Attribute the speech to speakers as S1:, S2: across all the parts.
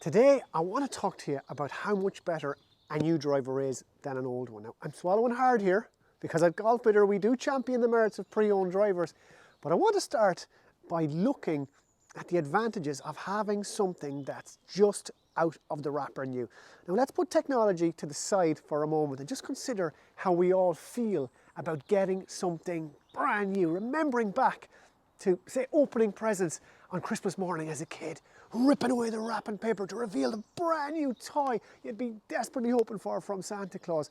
S1: Today, I want to talk to you about how much better a new driver is than an old one. Now, I'm swallowing hard here because at Golfbidder we do champion the merits of pre-owned drivers, but I want to start by looking at the advantages of having something that's just out of the wrapper new. Now, let's put technology to the side for a moment and just consider how we all feel about getting something brand new, remembering back to, say, opening presents on Christmas morning as a kid, ripping away the wrapping paper to reveal the brand new toy you'd be desperately hoping for from Santa Claus.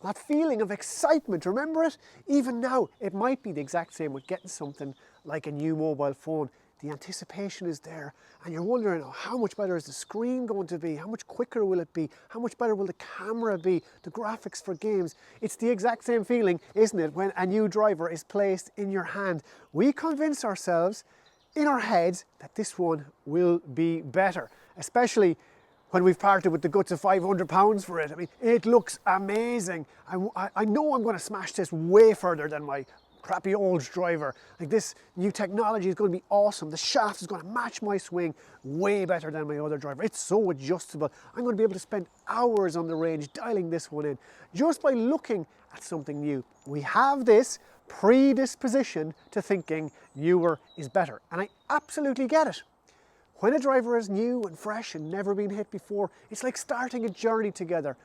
S1: That feeling of excitement, remember it? Even now, it might be the exact same with getting something like a new mobile phone. The anticipation is there and you're wondering, oh, how much better is the screen going to be? How much quicker will it be? How much better will the camera be? The graphics for games? It's the exact same feeling, isn't it, when a new driver is placed in your hand. We convince ourselves in our heads that this one will be better, especially when we've parted with the guts of £500 for it. I mean, it looks amazing. I know I'm going to smash this way further than my crappy old driver. Like, this new technology is going to be awesome. The shaft is going to match my swing way better than my other driver. It's so adjustable. I'm going to be able to spend hours on the range dialing this one in just by looking at something new. We have this predisposition to thinking newer is better, and I absolutely get it. When a driver is new and fresh and never been hit before, it's like starting a journey together.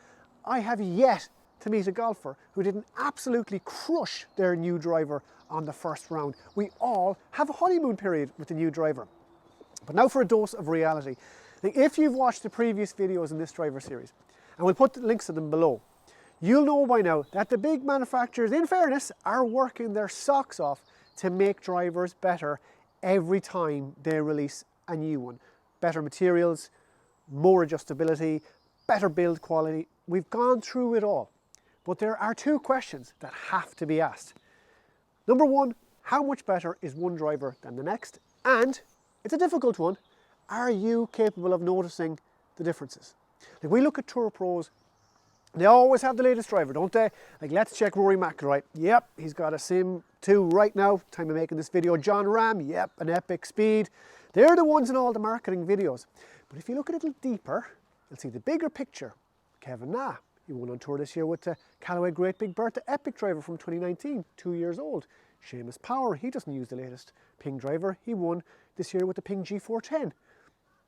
S1: I have yet to meet a golfer who didn't absolutely crush their new driver on the first round. We all have a honeymoon period with the new driver. But now for a dose of reality. Now, if you've watched the previous videos in this driver series, and we'll put the links to them below, you'll know by now that the big manufacturers, in fairness, are working their socks off to make drivers better every time they release a new one. Better materials, more adjustability, better build quality. We've gone through it all. But there are two questions that have to be asked. Number one, how much better is one driver than the next? And, it's a difficult one, are you capable of noticing the differences? Like, we look at Tour Pros, they always have the latest driver, don't they? Like, let's check Rory McIlroy. Yep, he's got a Sim 2 right now, time of making this video. John Ram, yep, an epic speed. They're the ones in all the marketing videos. But if you look a little deeper, you'll see the bigger picture. Kevin Na, he won on tour this year with the Callaway Great Big Bertha Epic driver from 2019, 2 years old. Seamus Power, he doesn't use the latest Ping driver. He won this year with the Ping G410.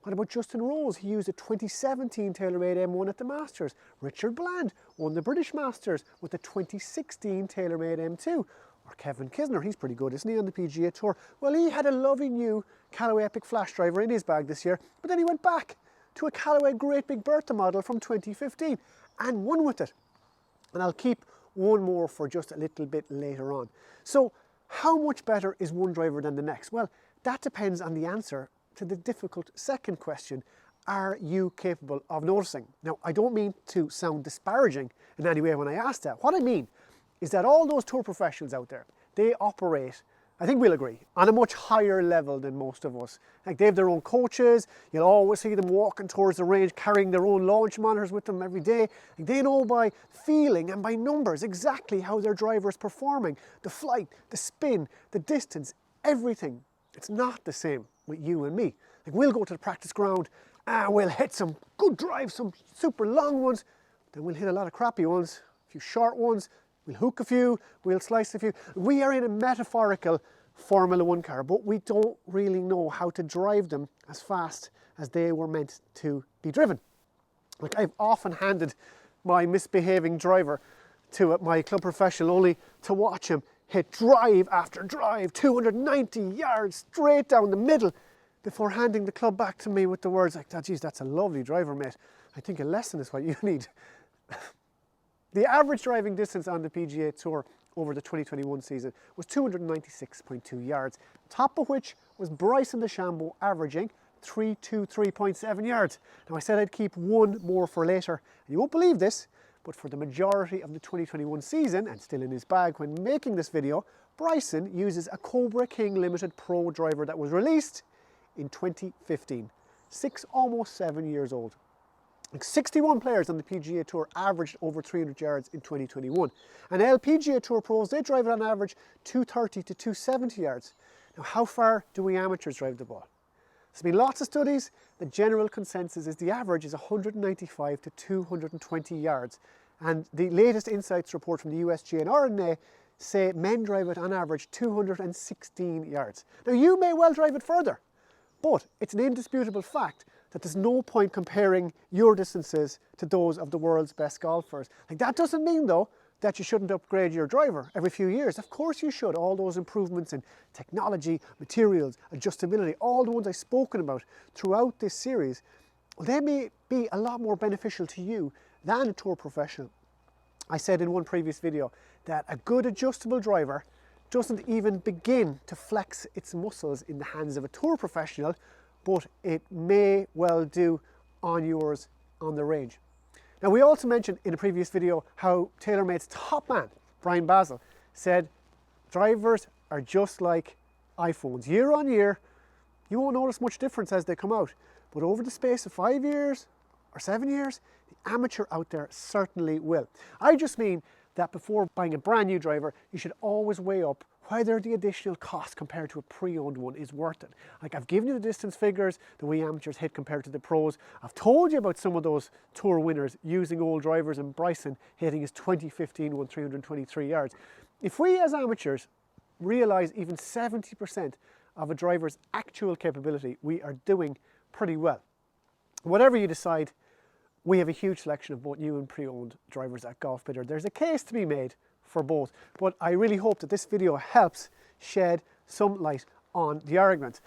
S1: What about Justin Rose? He used a 2017 TaylorMade M1 at the Masters. Richard Bland won the British Masters with the 2016 TaylorMade M2. Or Kevin Kisner, he's pretty good, isn't he, on the PGA Tour? Well, he had a lovely new Callaway Epic Flash driver in his bag this year, but then he went back to a Callaway Great Big Bertha model from 2015 and won with it. And I'll keep one more for just a little bit later on. So, how much better is one driver than the next? Well, that depends on the answer to the difficult second question. Are you capable of noticing? Now, I don't mean to sound disparaging in any way when I ask that. What I mean is that all those tour professionals out there, they operate, I think we'll agree, on a much higher level than most of us. Like, they have their own coaches, you'll always see them walking towards the range carrying their own launch monitors with them every day. Like, they know by feeling and by numbers exactly how their driver is performing, the flight, the spin, the distance, everything. It's not the same with you and me. Like, we'll go to the practice ground and we'll hit some good drives, some super long ones, then we'll hit a lot of crappy ones, a few short ones, we'll hook a few, we'll slice a few. We are in a metaphorical Formula One car, but we don't really know how to drive them as fast as they were meant to be driven. Like, I've often handed my misbehaving driver to my club professional only to watch him hit drive after drive, 290 yards straight down the middle, before handing the club back to me with the words like, "Oh, geez, that's a lovely driver, mate. I think a lesson is what you need." The average driving distance on the PGA Tour over the 2021 season was 296.2 yards, top of which was Bryson DeChambeau averaging 323.7 yards. Now, I said I'd keep one more for later, and you won't believe this, but for the majority of the 2021 season, and still in his bag when making this video, Bryson uses a Cobra King Limited Pro driver that was released in 2015, almost 7 years old. 61 players on the PGA Tour averaged over 300 yards in 2021. And LPGA Tour pros, they drive it on average 230 to 270 yards. Now, how far do we amateurs drive the ball? There's been lots of studies. The general consensus is the average is 195 to 220 yards. And the latest insights report from the USGA and RNA say men drive it on average 216 yards. Now you may well drive it further, but it's an indisputable fact that there's no point comparing your distances to those of the world's best golfers. Like, that doesn't mean though that you shouldn't upgrade your driver every few years. Of course you should. All those improvements in technology, materials, adjustability, all the ones I've spoken about throughout this series, well, they may be a lot more beneficial to you than a tour professional. I said in one previous video that a good adjustable driver doesn't even begin to flex its muscles in the hands of a tour professional, but it may well do on yours on the range. Now, we also mentioned in a previous video how TaylorMade's top man, Brian Basil, said drivers are just like iPhones. Year on year, you won't notice much difference as they come out, but over the space of 5 years or 7 years, the amateur out there certainly will. I just mean that before buying a brand new driver, you should always weigh up whether the additional cost compared to a pre-owned one is worth it. Like, I've given you the distance figures that we amateurs hit compared to the pros. I've told you about some of those tour winners using old drivers, and Bryson hitting his 2015 one 323 yards. If we as amateurs realise even 70% of a driver's actual capability, we are doing pretty well. Whatever you decide, we have a huge selection of both new and pre-owned drivers at Golfbidder. There's a case to be made for both, but I really hope that this video helps shed some light on the argument.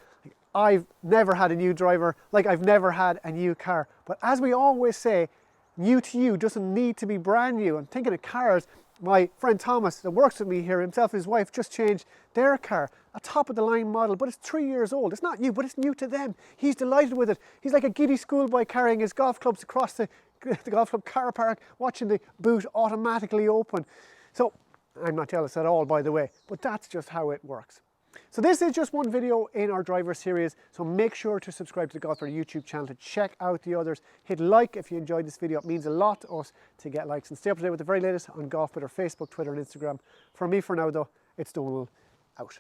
S1: I've never had a new driver, like I've never had a new car, but as we always say, new to you doesn't need to be brand new. I'm thinking of cars. My friend Thomas that works with me here, himself and his wife, just changed their car, a top of the line model, but it's 3 years old. It's not new, but it's new to them. He's delighted with it. He's like a giddy schoolboy carrying his golf clubs across the golf club car park, watching the boot automatically open. So I'm not jealous at all, by the way, but that's just how it works. So this is just one video in our driver series, so make sure to subscribe to the Golfbidder YouTube channel to check out the others. Hit like if you enjoyed this video. It means a lot to us to get likes, and stay up to date with the very latest on Golfbidder, Facebook, Twitter and Instagram. For me for now though, it's Donal out.